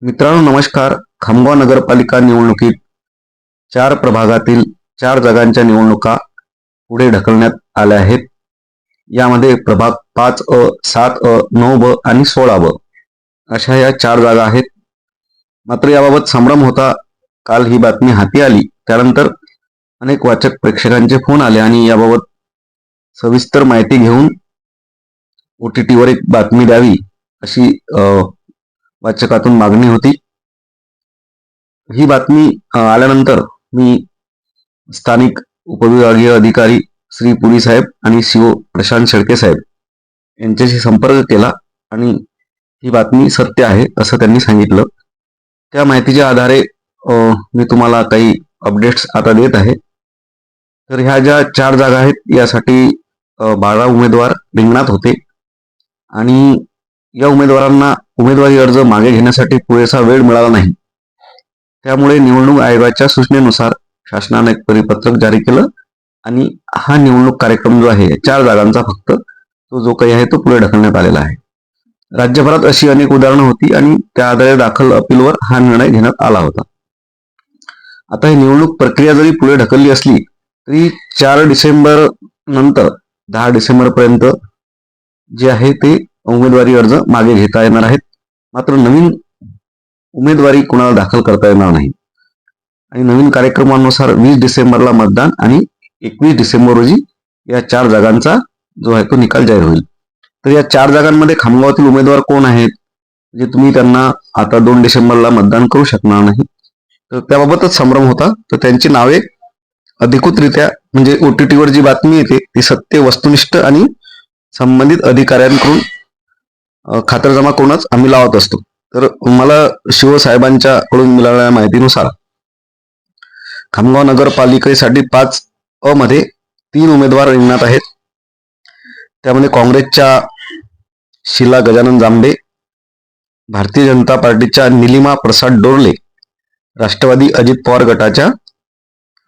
मित्रांनो नमस्कार. खामगाव नगरपालिका निवडणुकीत 4 प्रभागातील 4 जागांच्या निवडणुका पुढे ढकलण्यात आल्या आहेत. यामध्ये प्रभाग 5A, 7A, 9B आणि 16B अशा या 4 जागा आहेत. मात्र याबाबत संभ्रम होता. काल ही बातमी हाती आली त्यानंतर अनेक वाचक प्रेक्षकांचे फोन आले आणि याबाबत सविस्तर माहिती घेऊन OTT वर एक बातमी द्यावी अशी वाचकातून मागणी होती. ही बातमी आल्यानंतर मी स्थानिक उपविभागीय अधिकारी श्री पुरी साहेब आणि CO प्रशांत शेळके साहेब यांच्याशी संपर्क केला आणि ही बातमी सत्य आहे असं त्यांनी सांगितलं. त्या माहितीच्या आधारे मी तुम्हाला काही अपडेट्स आता देत आहे. तर ह्या ज्या 4 जागा आहेत यासाठी 12 उमेदवार रिंगणात होते आणि या उमेदवारांना उमेदवारी अर्ज मागे घेण्यासाठी पुरेसा वेळ मिळाला नाही. त्यामुळे निवडणूक आयोगाच्या सूचनेनुसार शासनाने एक परिपत्रक जारी केलं आणि हा निवडणूक कार्यक्रम जो आहे 4 जागांचा फक्त तो जो काही आहे तो पुढे ढकलण्यात आलेला आहे. राज्यभरात अशी अनेक उदाहरणं होती आणि त्या आधारे दाखल अपीलवर हा निर्णय घेण्यात आला होता. आता ही निवडणूक प्रक्रिया जरी पुढे ढकलली असली तरी 4 डिसेंबर नंतर 10 डिसेंबर पर्यंत जे आहे ते उमेदवारी अर्ज मागे घेता येणार आहेत. मात्र नवीन उमेदवारी कुणाला दाखल करता येणार नाही आणि नवीन कार्यक्रमानुसार 20 डिसेंबरला मतदान आणि 21 डिसेंबर रोजी या 4 जागांचा जो आहे तो निकाल जाहीर होईल. तर या 4 जागांमध्ये खामगावातील उमेदवार कोण आहेत जे तुम्ही त्यांना आता 2 डिसेंबरला मतदान करू शकणार नाही, तर त्याबाबतच संभ्रम होता. तर त्यांची नावे अधिकृतरित्या म्हणजे OTT वर जी बातमी येते ती सत्य, वस्तुनिष्ठ आणि संबंधित अधिकाऱ्यांकडून खातरजमा करूनच आम्ही लावत असतो. तर मला शिवसाहेबांच्या कडून मिळालेल्या माहितीनुसार खामगाव नगरपालिकेसाठी 5A मध्ये 3 उमेदवार रिंगणात आहेत. त्यामध्ये काँग्रेसच्या शीला गजानन जांभे, भारतीय जनता पार्टीच्या निलिमा प्रसाद डोरले, राष्ट्रवादी अजित पवार गटाच्या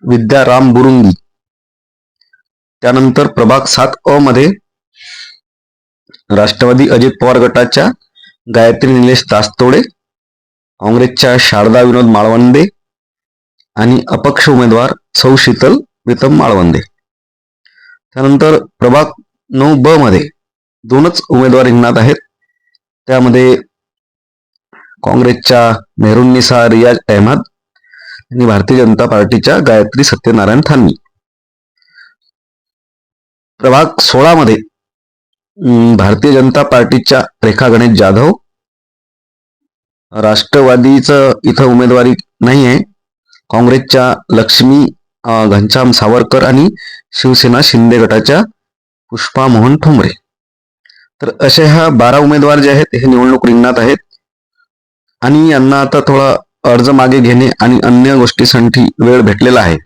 विद्या राम बुरुंगी. त्यानंतर प्रभाग 7A मध्ये राष्ट्रवादी अजित पवार गटाच्या गायत्री निलेश दास्तोडे, काँग्रेसच्या शारदा विनोद माळवंदे आणि अपक्ष उमेदवार सौ शीतल प्रीतम माळवंदे. त्यानंतर प्रभाग 9B मध्ये 2च उमेदवार रिंगणात आहेत. त्यामध्ये काँग्रेसच्या मेहरुन्निसा रियाज अहमद आणि भारतीय जनता पार्टीच्या गायत्री सत्यनारायण थानवी. प्रभाग 16 मध्ये भारतीय जनता पार्टीच्या रेखा गणेश जाधव, राष्ट्रवादीचं इथं उमेदवारी नाही आहे, काँग्रेसच्या लक्ष्मी घनश्याम सावरकर आणि शिवसेना शिंदे गटाच्या पुष्पा मोहन ठोंबरे. तर असे ह्या 12 उमेदवार जे आहेत हे निवडणूक रिंगणात आहेत आणि यांना आता थोडा अर्ज मागे घेणे आणि अन्य गोष्टीसाठी वेळ भेटलेला आहे.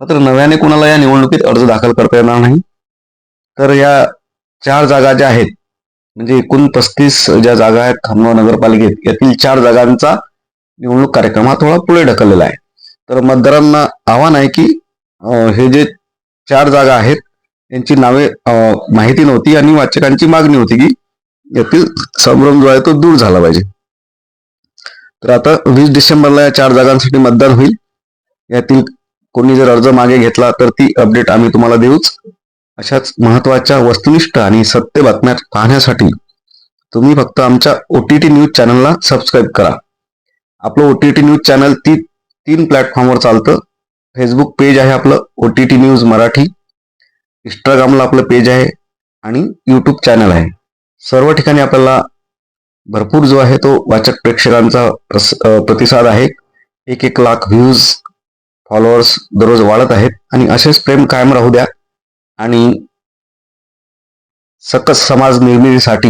मात्र नव्याने कोणाला या निवडणुकीत अर्ज दाखल करता येणार नाही. तर या 4 जागा ज्या आहेत म्हणजे एकूण 35 ज्या जागा आहेत खामगाव नगरपालिकेत यातील 4 जागांचा निवडणूक कार्यक्रम हा थोडा पुढे ढकललेला आहे. तर मतदारांना आव्हान आहे की हे जे 4 जागा आहेत यांची नावे माहिती नव्हती आणि वाचकांची मागणी होती की यातील संभ्रम जो आहे तो दूर झाला पाहिजे. तर आता 20 डिसेंबरला या 4 जागांसाठी मतदान होईल. यातील कोणी जर अर्ज मागे घेतला तर ती अपडेट आम्ही तुम्हाला देऊच. अशाच महत्वाच्या वस्तुनिष्ठ आणि सत्य बातम्या पाहण्यासाठी तुम्ही फक्त आमच्या OTT न्यूज चॅनलला सबस्क्राईब करा. आपलं OTT न्यूज चॅनल 3 प्लॅटफॉर्मवर चालतं. फेसबुक पेज आहे आपलं OTT न्यूज मराठी, इंस्टाग्रामला आपलं पेज आहे आणि यूट्यूब चॅनल आहे. सर्व ठिकाणी आपल्याला भरपूर जो आहे तो वाचक प्रेक्षकांचा प्रतिसाद आहे. 1 लाख व्ह्यूज, फॉलोअर्स दररोज वाढत आहेत आणि असेच प्रेम कायम राहू द्या आणि सकस समाज निर्मितीसाठी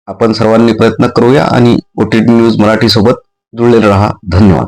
आपण सर्वांनी प्रयत्न करूया आणि OTT न्यूज मराठी सोबत जुळलेले राहा. धन्यवाद.